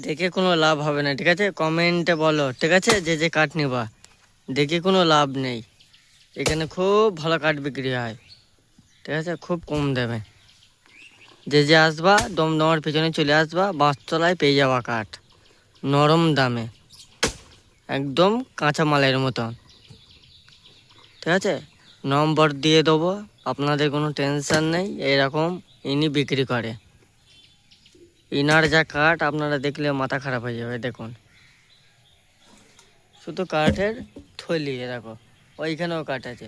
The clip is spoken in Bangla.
দেখে কোনো লাভ হবে না, ঠিক আছে? কমেন্টে বলো, ঠিক আছে? যে যে কাঠ নিবা, দেখে কোনো লাভ নেই। এখানে খুব ভালো কাঠ বিক্রি হয়, ঠিক আছে? খুব কম দামে। যে যে আসবা দমদমার পিছনে চলে আসবা, বাঁশতলায় পেয়ে যাওয়া কাঠ নরম দামে, একদম কাঁচা মালের মতন, ঠিক আছে? নম্বর দিয়ে দেবো, আপনাদের কোনো টেনশন নেই। এরকম ইনি বিক্রি করে। ইনার যা কাঠ আপনারা দেখলে মাথা খারাপ হয়ে যাবে। দেখুন, শুধু কাঠের থলি, দেখো ওইখানেও কাঠ আছে।